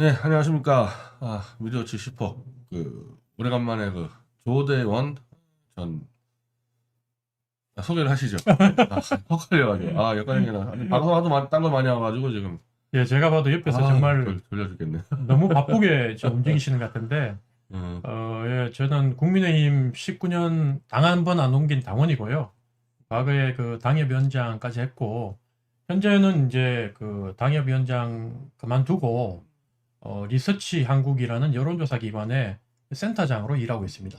네, 안녕하십니까. 미디어치 슈퍼. 오래간만에 조대원 전 소개를 하시죠. 헷갈려가지고. 여기까지는 방송 하도 딴 거 많이 와가지고 지금. 예, 제가 봐도 옆에서 정말 졸려 죽겠네. 너무 바쁘게 지금 움직이시는 것 같은데, 음, 예, 저는 국민의힘 19년 당 한 번 안 옮긴 당원이고요. 과거에 그 당협위원장까지 했고, 현재는 이제 그 당협위원장 그만두고, 리서치 한국이라는 여론조사 기관의 센터장으로 일하고 있습니다.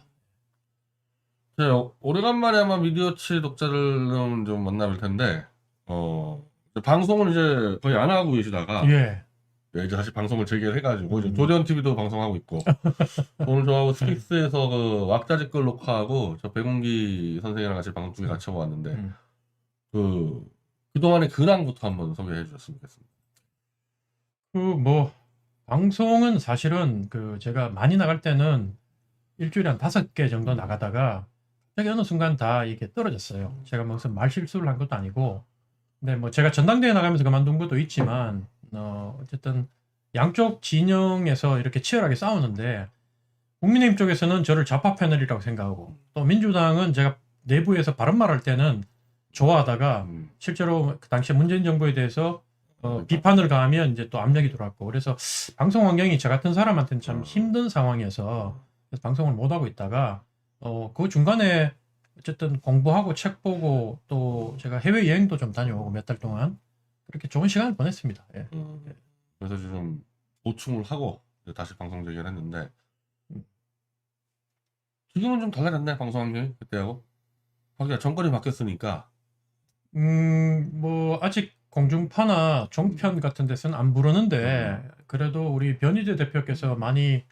네, 오래간만에 아마 미디어치 독자들은 좀 만나볼 텐데, 방송을 이제 거의 안 하고 계시다가, 예, 네, 이제 다시 방송을 재개해가지고, 이제 음. 조대원 TV도 방송하고 있고, 오늘 저하고 스픽스에서 왁자지껄 녹화하고, 저 백운기 선생이랑 같이 방송 중에 같이 하고 왔는데, 음. 그동안의 근황부터 한번 소개해 주셨으면 좋겠습니다. 방송은 사실은 제가 많이 나갈 때는 일주일에 한 5개 정도 나가다가 갑자기 어느 순간 다 이게 떨어졌어요. 제가 무슨 말 실수를 한 것도 아니고. 근데 제가 전당대회 나가면서 그만둔 것도 있지만, 어쨌든 양쪽 진영에서 이렇게 치열하게 싸우는데, 국민의힘 쪽에서는 저를 좌파 패널이라고 생각하고, 또 민주당은 제가 내부에서 바른 말 할 때는 좋아하다가, 실제로 그 당시에 문재인 정부에 대해서 비판을 가하면 이제 또 압력이 들어왔고, 그래서 방송 환경이 저 같은 사람한테는 참 힘든 상황이어서 그래서 방송을 못 하고 있다가 그 중간에 어쨌든 공부하고 책 보고 또 제가 해외 여행도 좀 다녀오고 몇 달 동안 그렇게 좋은 시간을 보냈습니다. 예. 그래서 지금 보충을 하고 이제 다시 방송 재개를 했는데, 지금은 좀 달라졌네, 방송 환경이 그때하고. 하기가 정권이 바뀌었으니까. 아직 공중파나 종편 같은 데서는 안 부르는데 그래도 우리 변희재 대표께서 많이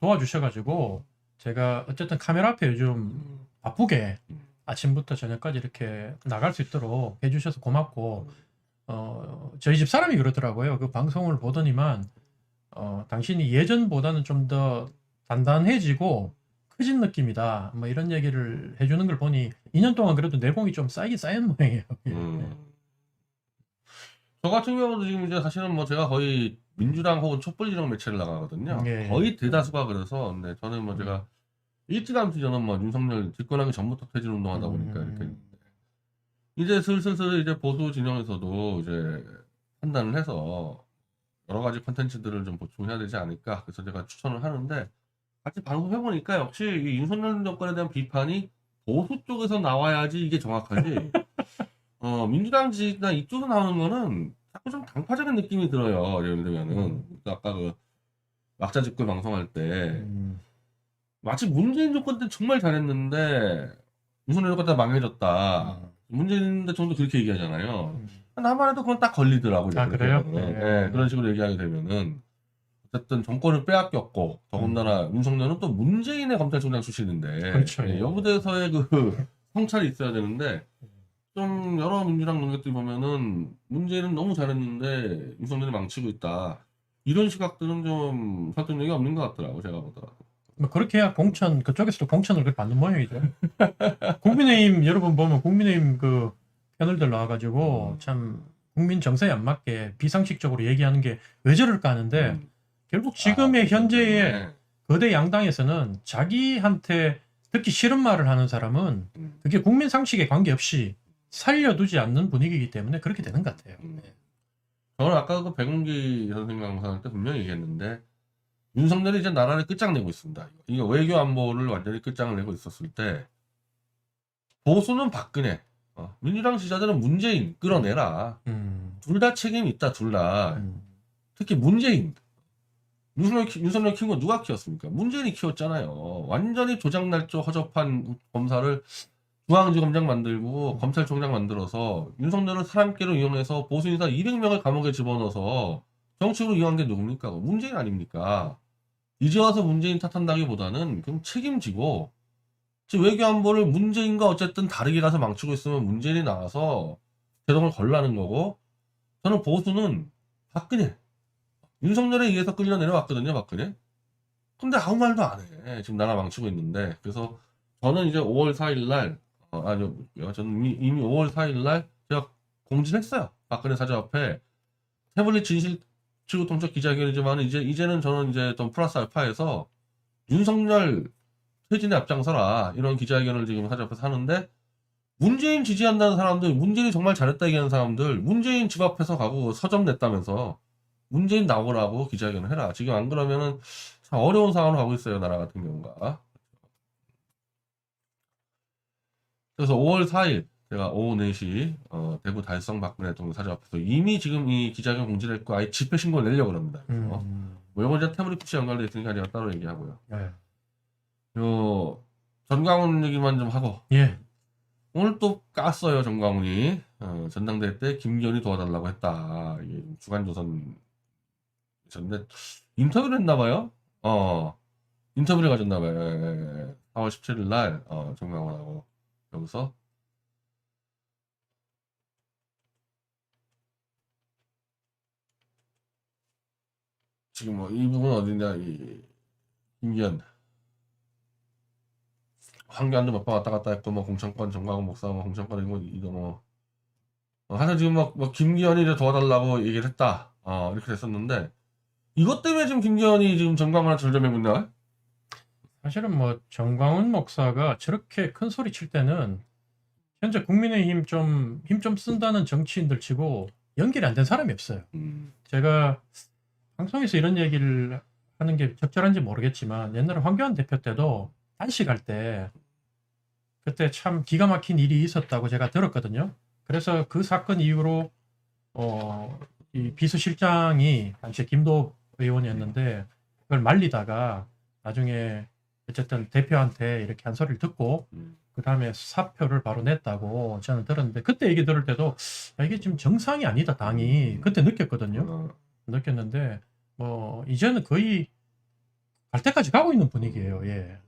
도와주셔가지고 제가 어쨌든 카메라 앞에 요즘 바쁘게 아침부터 저녁까지 이렇게 나갈 수 있도록 해주셔서 고맙고, 저희 집 사람이 그러더라고요. 그 방송을 보더니만 당신이 예전보다는 좀 더 단단해지고 커진 느낌이다, 뭐 이런 얘기를 해주는 걸 보니 2년 동안 그래도 내공이 좀 쌓이긴 쌓인 모양이에요. 저 같은 경우도 지금 이제 사실은 제가 거의 민주당 혹은 촛불 진영 매체를 나가거든요. 예. 거의 대다수가 그래서. 근데 저는 제가 일찌감치 저는 윤석열 집권하기 전부터 퇴진 운동하다 보니까 이렇게 했는데, 이제 슬슬 이제 보수 진영에서도 이제 판단을 해서 여러 가지 콘텐츠들을 좀 보충해야 되지 않을까. 그래서 제가 추천을 하는데, 같이 방송해보니까 역시 이 윤석열 정권에 대한 비판이 보수 쪽에서 나와야지 이게 정확하지. 민주당 지지나 이쪽에서 나오는 거는 자꾸 좀 당파적인 느낌이 들어요. 예를 들면은 아까 왁자지껄 방송할 때 마치 문재인 정권 때 정말 잘했는데 윤석열 정권 때 망해졌다. 문재인 대통령도 그렇게 얘기하잖아요. 나만 해도 그건 딱 걸리더라고요. 그렇게 그래요? 되면은. 네. 네, 그런 식으로 얘기하게 되면은 어쨌든 정권을 빼앗겼고, 더군다나 윤석열은 또 문재인의 검찰총장 출신인데, 그렇죠. 여부대에서의 성찰이 있어야 되는데, 좀 여러 민주당 논객들 보면은 문재인은 너무 잘했는데 윤석열이 망치고 있다, 이런 시각들은 좀 설득력이 없는 것 같더라고, 제가 보더라도. 그렇게 해야 그쪽에서도 공천을 그렇게 받는 모양이죠. 국민의힘 여러분 보면 국민의힘 그 패널들 나와가지고 참 국민 정서에 안 맞게 비상식적으로 얘기하는 게 왜 저럴까 하는데, 결국 지금의 현재의 거대 양당에서는 자기한테 듣기 싫은 말을 하는 사람은 그게 국민 상식에 관계없이 살려두지 않는 분위기이기 때문에 그렇게 되는 것 같아요. 저는 아까 백운기 선생 강사할 때 분명히 얘기했는데, 윤석열이 이제 나라를 끝장내고 있습니다. 이게 외교 안보를 완전히 끝장을 내고 있었을 때, 보수는 박근혜, 민주당 지지자들은 문재인 끌어내라. 둘 다 책임이 있다, 둘 다. 특히 문재인. 윤석열 키운 거 누가 키웠습니까? 문재인이 키웠잖아요. 완전히 조작날조 허접한 검사를 중앙지검장 만들고 검찰총장 만들어서 윤석열을 사람깨로 이용해서 보수인사 200명을 감옥에 집어넣어서 정치적으로 이용한 게 누굽니까? 문재인 아닙니까? 이제 와서 문재인 탓한다기보다는 그럼 책임지고, 지금 외교안보를 문재인과 어쨌든 다르게 가서 망치고 있으면 문재인이 나와서 제동을 걸라는 거고, 저는 보수는 박근혜, 윤석열에 의해서 끌려 내려왔거든요, 박근혜. 근데 아무 말도 안 해. 지금 나라 망치고 있는데. 그래서 저는 이제 5월 4일 날, 저는 이미 5월 4일 날 제가 공지했어요. 박근혜 사저 앞에 태블릿 진실 최고 통첩 기자회견이지만 이제는 저는 이제 좀 플러스 알파에서 윤석열 퇴진에 앞장서라 이런 기자회견을 지금 사자 앞에서 하는데 문재인 지지한다는 사람들, 문재인이 정말 잘했다 얘기하는 사람들, 문재인 집 앞에서 가고 서점 냈다면서 문재인 나오라고 기자회견을 해라. 지금 안 그러면은 참 어려운 상황으로 가고 있어요, 나라 같은 경우가. 그래서 5월 4일 제가 오후 4시 대구 달성 박근혜 대통령 사저 앞에서 이미 지금 이 기자회견 공지를 했고 아예 집회 신고를 내려고 합니다. 그래서 뭐 이건 이제 태블릿 PC 연관돼 있으니까 제가 따로 얘기하고요. 예. 요 전광훈 얘기만 좀 하고 예. 오늘 또 깠어요, 전광훈이. 전당대회 때 김기현이 도와달라고 했다. 이게 주간조선 있었는데 인터뷰를 했나봐요. 인터뷰를 가졌나봐요. 예. 4월 17일 날 전광훈하고 여기서 지금 뭐 이 부분 어디냐, 이 김기현 황교안도 몇 번 왔다 갔다 했고 뭐 공천권 정광훈 목사 뭐 공천권 이거 뭐 하여튼 지금 뭐 김기현이 이제 도와달라고 얘기를 했다. 이렇게 됐었는데 이것 때문에 지금 김기현이 지금 전광훈한테 절절매고 있나? 사실은 뭐 정광훈 목사가 저렇게 큰 소리 칠 때는 현재 국민의힘 힘 좀 쓴다는 정치인들 치고 연결이 안 된 사람이 없어요. 제가 방송에서 이런 얘기를 하는 게 적절한지 모르겠지만 옛날에 황교안 대표 때도 단식할 때 그때 참 기가 막힌 일이 있었다고 제가 들었거든요. 그래서 그 사건 이후로 이 비서실장이 당시 김도 의원이었는데 그걸 말리다가 나중에 어쨌든 대표한테 이렇게 한 소리를 듣고 그 다음에 사표를 바로 냈다고 저는 들었는데 그때 얘기 들을 때도 이게 지금 정상이 아니다 당이 그때 느꼈거든요. 느꼈는데 뭐 이제는 거의 갈 때까지 가고 있는 분위기예요. 예.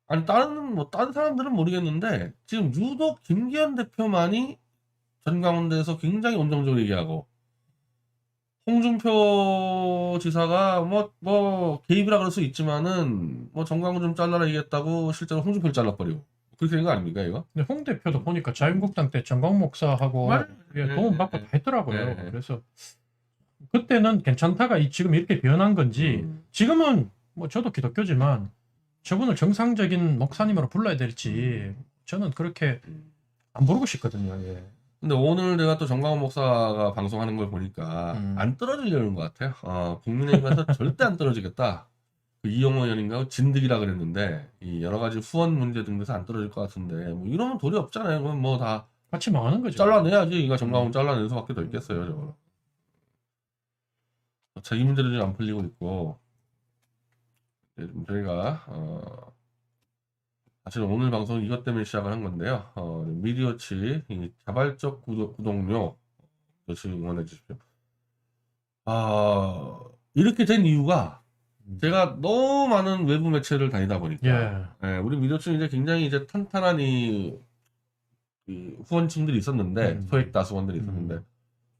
아니 다른 사람들은 모르겠는데 지금 유독 김기현 대표만이 전광훈 대해서 굉장히 온정적으로 얘기하고 홍준표 지사가 뭐 개입이라 그럴 수 있지만은 뭐 전광훈 좀 잘라라 얘기했다고 실제로 홍준표를 잘라버리고 그렇게 된 거 아닙니까 이거? 근데 홍 대표도 보니까 자유한국당 때 정광훈 목사하고 도움 받고 다 했더라고요. 그래서 그때는 괜찮다가 지금 이렇게 변한 건지 지금은 뭐 저도 기독교지만 저분을 정상적인 목사님으로 불러야 될지 저는 그렇게 안 부르고 싶거든요. 예. 근데 오늘 내가 또 정광훈 목사가 방송하는 걸 보니까 안 떨어지려는 것 같아요. 국민의힘에서 절대 안 떨어지겠다. 그 이용호 의원인가 진득이라 그랬는데 이 여러 가지 후원 문제 등에서 안 떨어질 것 같은데 뭐 이러면 도리 없잖아요. 그럼 뭐 다 같이 망하는 거죠. 잘라내야지. 이거 정광훈 잘라낼 수밖에 더 있겠어요. 저거. 자기 문제도 좀 안 풀리고 있고 저희가 사실 오늘 방송 이것 때문에 시작을 한 건데요. 미디어치 자발적 구독료 열심히 응원해 주십시오. 이렇게 된 이유가 제가 너무 많은 외부 매체를 다니다 보니까 우리 미디어치는 이제 굉장히 이제 탄탄한 이 후원층들이 있었는데 소액 다수원들이 있었는데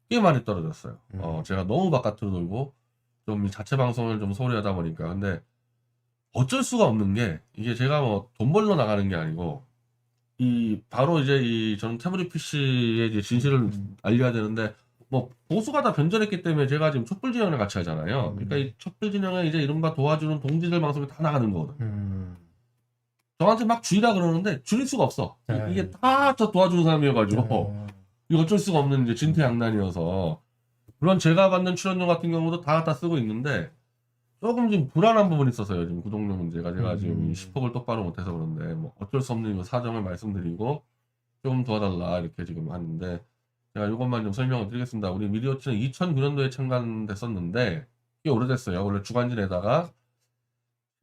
꽤 많이 떨어졌어요. 제가 너무 바깥으로 돌고 좀 자체 방송을 좀 소홀히 하다 보니까 근데 어쩔 수가 없는 게 이게 제가 뭐 돈 벌러 나가는 게 아니고 바로 이제 저는 태블릿 PC의 이제 진실을 알려야 되는데 뭐 보수가 다 변절했기 때문에 제가 지금 촛불 진영을 같이 하잖아요. 그러니까 이 촛불 진영에 이제 이른바 도와주는 동지들 방송이 다 나가는 거거든. 저한테 막 줄이라 그러는데 줄일 수가 없어. 이게 다 저 도와주는 사람이어가지고 이거 어쩔 수가 없는 이제 진퇴양난이어서 물론 제가 받는 출연료 같은 경우도 다 갖다 쓰고 있는데 조금 좀 불안한 부분이 있어서요. 지금 구독료 문제가 제가 지금 이 시폭을 똑바로 못해서 그런데 뭐 어쩔 수 없는 사정을 말씀드리고 조금 도와달라 이렇게 지금 하는데 제가 이것만 좀 설명을 드리겠습니다. 우리 미디어치는 2009년도에 창간됐었는데 꽤 오래됐어요. 원래 주간지에다가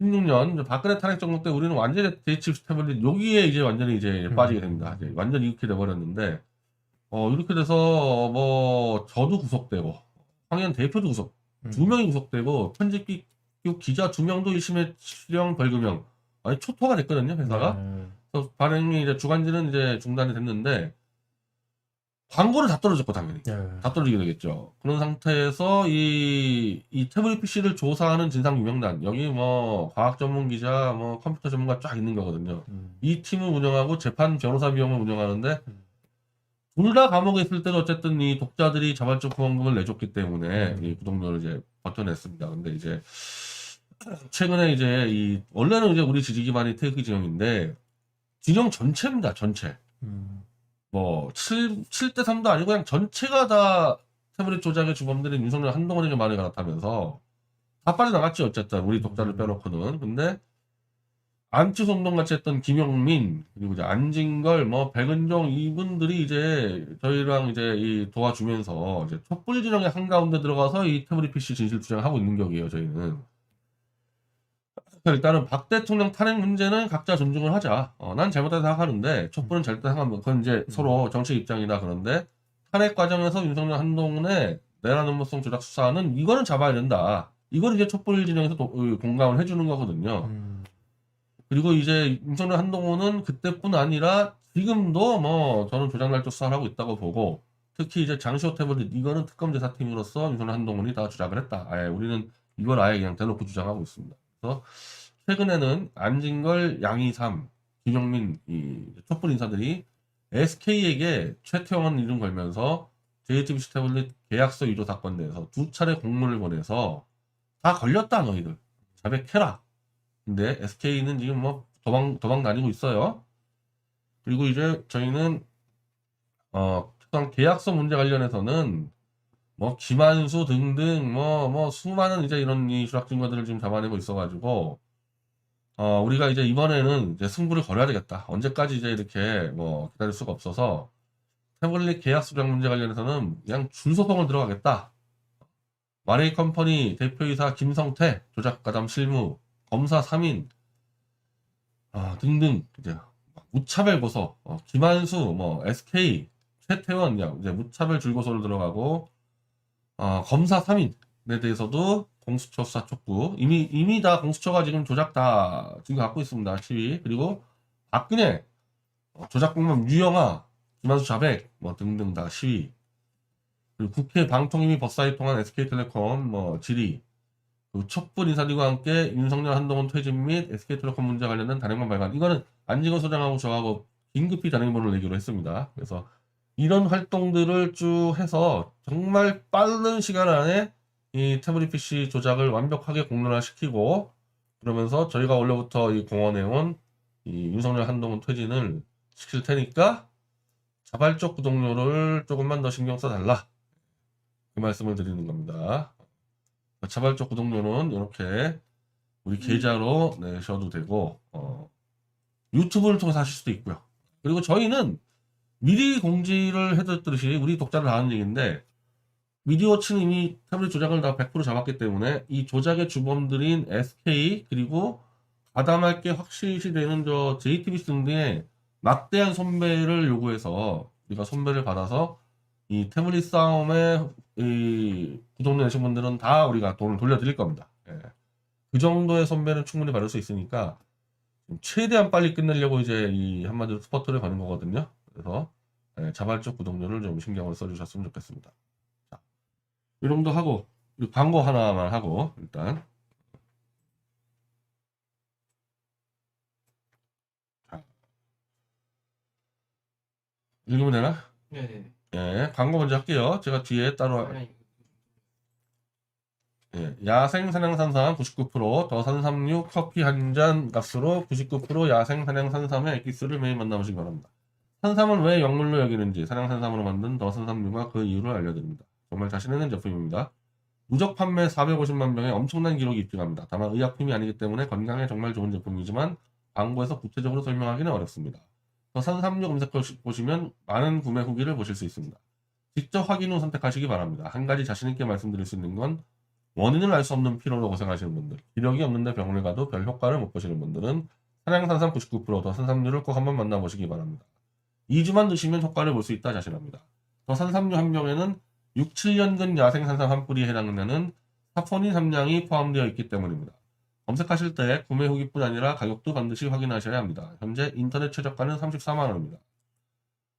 16년 박근혜 탄핵 정부 때 우리는 완전히 대치 태블릿 여기에 이제 완전히 이제 빠지게 됩니다. 이제 완전히 이렇게 돼버렸는데 이렇게 돼서 뭐 저도 구속되고 황현 대표도 구속 2명이 구속되고 편집기 기자 2명도 1심에 실형 벌금형 아니 초토가 됐거든요 회사가. 그래서 발행이 이제 주간지는 이제 중단이 됐는데 광고를 다 떨어졌고 당연히 다 떨어지게 되겠죠. 그런 상태에서 이 태블릿 PC를 조사하는 진상규명단 여기 뭐 과학 전문 기자 뭐 컴퓨터 전문가 쫙 있는 거거든요. 이 팀을 운영하고 재판 변호사 비용을 운영하는데 둘 다 감옥에 있을 때도 어쨌든 이 독자들이 자발적 후원금을 내줬기 때문에 이 구독료를 이제 버텨냈습니다. 근데 이제 최근에 이제 이 원래는 이제 우리 지지 기반이 태극기 진영인데 진영 전체입니다. 전체. 뭐 7대 3도 아니고 그냥 전체가 다 태블릿 조작의 주범들인 윤석열 한동훈에게 말이 갈았다면서 다 빠져나갔지 어쨌든 우리 독자를 빼놓고는. 근데 안치송동 같이 했던 김용민 그리고 이제 안진걸 뭐 백은종 이분들이 이제 저희랑 이제 이 도와주면서 이제 촛불 진영의 한가운데 들어가서 이 태블릿 PC 진실 투쟁하고 있는 격이에요 저희는. 일단은 박 대통령 탄핵 문제는 각자 존중을 하자. 난 잘못했다 생각하는데 촛불은 잘못했다 생각하면 그건 이제 서로 정치 입장이다. 그런데 탄핵 과정에서 윤석열 한동훈의 내란 음모성 조작 수사는 이거는 잡아야 된다. 이걸 이제 촛불 진영에서 공감을 해주는 거거든요. 그리고 이제 윤석열 한동훈은 그때뿐 아니라 지금도 뭐 저는 조작 날조 수사를 하고 있다고 보고 특히 이제 장시호 태블릿 이거는 특검 제사팀으로서 윤석열 한동훈이 다 주작을 했다. 아예 우리는 이걸 아예 그냥 대놓고 주장하고 있습니다. 그래서 최근에는 안진걸, 양이삼, 김용민 이 촛불 인사들이 SK에게 최태원 이름 걸면서 JTBC 태블릿 계약서 위조 사건 내에서 2차례 공문을 보내서 다 걸렸다 너희들 자백해라. 근데 SK는 지금 뭐 도망 다니고 있어요. 그리고 이제 저희는 특정 계약서 문제 관련해서는 뭐 김한수 등등 뭐 수많은 이제 이런 이 조작 증거들을 지금 잡아내고 있어가지고 우리가 이제 이번에는 이제 승부를 걸어야 되겠다. 언제까지 이제 이렇게 뭐 기다릴 수가 없어서 태블릿 계약서 조작 문제 관련해서는 그냥 줄소송을 들어가겠다. 마레이 컴퍼니 대표이사 김성태 조작 가담 실무 검사 3인 등등 이제 무차별 고소 김한수 뭐 SK 최태원 이제 무차별 줄고소를 들어가고 검사 3인에 대해서도 공수처 수사 촉구 이미 다 공수처가 지금 조작 다 증거 갖고 있습니다. 시위 그리고 박근혜 조작 공범 유영아 김한수 자백 뭐 등등 다 시위 그리고 국회 방통위 법사위 통한 SK텔레콤 뭐 질의 그리고 촛불 인사들과 함께 윤석열 한동훈 퇴진 및 SK텔레콤 문제 관련된 단행본 발간 이거는 안진걸 소장하고 저하고 긴급히 단행본을 내기로 했습니다. 그래서 이런 활동들을 쭉 해서 정말 빠른 시간 안에 이 태블릿 PC 조작을 완벽하게 공론화시키고 그러면서 저희가 원래부터 이 공언해온 이 윤석열 한동훈 퇴진을 시킬 테니까 자발적 구독료를 조금만 더 신경 써달라 그 말씀을 드리는 겁니다. 자발적 구독료는 이렇게 우리 계좌로 내셔도 되고 유튜브를 통해서 하실 수도 있고요. 그리고 저희는 미리 공지를 해뒀듯이 우리 독자를 다 하는 얘기인데 미디어워치는 이미 태블릿 조작을 다 100% 잡았기 때문에 이 조작의 주범들인 SK 그리고 가담할 게 확실시 되는 저 JTBC 등등의 막대한 손배를 요구해서 우리가 손배를 받아서 이 태블릿 싸움에 이 구독료 내신 분들은 다 우리가 돈을 돌려드릴 겁니다. 예. 그 정도의 손배는 충분히 받을 수 있으니까 최대한 빨리 끝내려고 이제 이 한마디로 스포트를 거는 거거든요. 그래서 자발적 구독료를 좀 신경을 써주셨으면 좋겠습니다. 자, 이 정도 하고 광고 하나만 하고 일단 자, 읽으면 되나? 네네. 예, 광고 먼저 할게요. 제가 뒤에 따로 야생 산양산삼 99%, 더 산삼육 커피 한 잔 값으로 99% 야생 산양산삼의 엑기스를 매일 만나보시기 바랍니다. 산삼을 왜 약물로 여기는지 산양산삼으로 만든 더 산삼육과 그 이유를 알려드립니다. 정말 자신 있는 제품입니다. 누적 판매 450만 병의 엄청난 기록이 입증합니다. 다만 의약품이 아니기 때문에 건강에 정말 좋은 제품이지만 광고에서 구체적으로 설명하기는 어렵습니다. 더 산삼육 검색해보시면 많은 구매 후기를 보실 수 있습니다. 직접 확인 후 선택하시기 바랍니다. 한 가지 자신있게 말씀드릴 수 있는 건 원인을 알 수 없는 피로로 고생하시는 분들, 기력이 없는데 병원을 가도 별 효과를 못 보시는 분들은 산양산삼 99% 더 산삼류를 꼭 한번 만나보시기 바랍니다. 2주만 드시면 효과를 볼 수 있다 자신합니다. 더 산삼류 한 병에는 6, 7년근 야생 산삼 한 뿌리에 해당되는 사포닌 함량이 포함되어 있기 때문입니다. 검색하실 때 구매 후기뿐 아니라 가격도 반드시 확인하셔야 합니다. 현재 인터넷 최저가는 34만원입니다.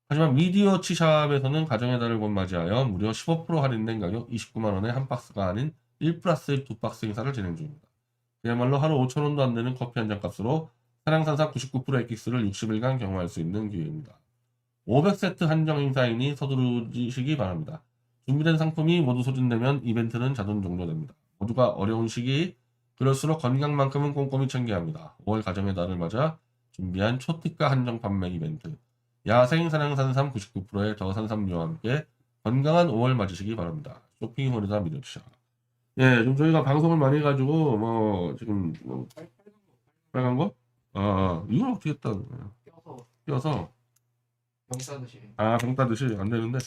하지만 미디어치샵에서는 가정의 달을 곧 맞이하여 무려 15% 할인된 가격 29만원에 한 박스가 아닌 1+1 2박스 행사를 진행 중입니다. 그야말로 하루 5,000원도 안 되는 커피 한 잔 값으로 산양산삼 99% 엑기스를 60일간 경험할 수 있는 기회입니다. 500세트 한정 행사이니 서두르시기 바랍니다. 준비된 상품이 모두 소진되면 이벤트는 자동 종료됩니다. 모두가 어려운 시기, 그럴수록 건강만큼은 꼼꼼히 챙겨야 합니다. 5월 가정의 달을 맞아 준비한 초특가 한정 판매 이벤트. 야생 사냥 산삼 99%의 더 산삼류와 함께 건강한 5월 맞으시기 바랍니다. 쇼핑몰이다 믿읍시다. 예, 좀 저희가 방송을 많이 해가지고 뭐 지금 뭐 빨간 거? 이걸 어떻게 했다? 껴서 껴서 병 싸듯이. 병 따듯이 안 되는데.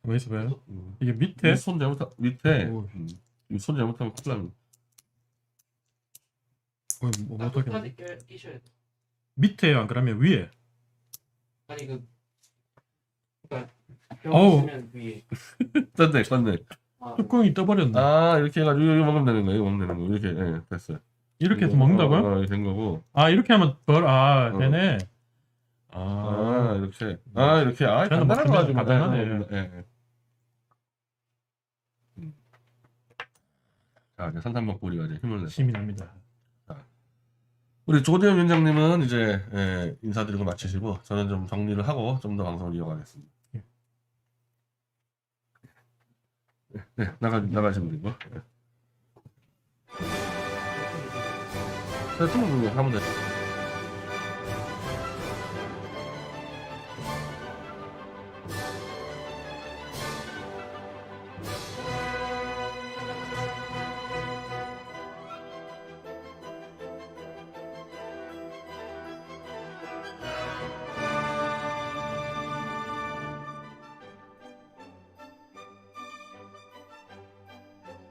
가만히 있어봐요. 음. 이게 밑에 손 잘못하 밑에 오. 이 손 잘못하면 큰일 납니다. 뭐 어떻게 끝까지 끼셔야 돼. 밑에요? 안 그러면 위에? 아니 그러니까 어우. 병 있으면 위에. 떴네. 뚜껑이 떠버렸네. 이렇게 해가지고 이거 먹으면 되는 거예요. 이거 먹으면 되는 거. 이렇게 예, 됐어요. 이렇게 해서 먹는다고요? 이렇게 된 거고. 이렇게 하면 되네. 이렇게. 이렇게. 저는 뭐 간단한 거 가지고. 간단하네. 예. 자, 이제 산삼먹고리가 이제 힘을 내서. 힘이 납니다. 우리 조대현 위원장님은 이제 인사드리고 마치시고 저는 좀 정리를 하고 좀 더 방송을 이어가겠습니다. 네, 나가시면 되고. 네, 좀 하면 돼.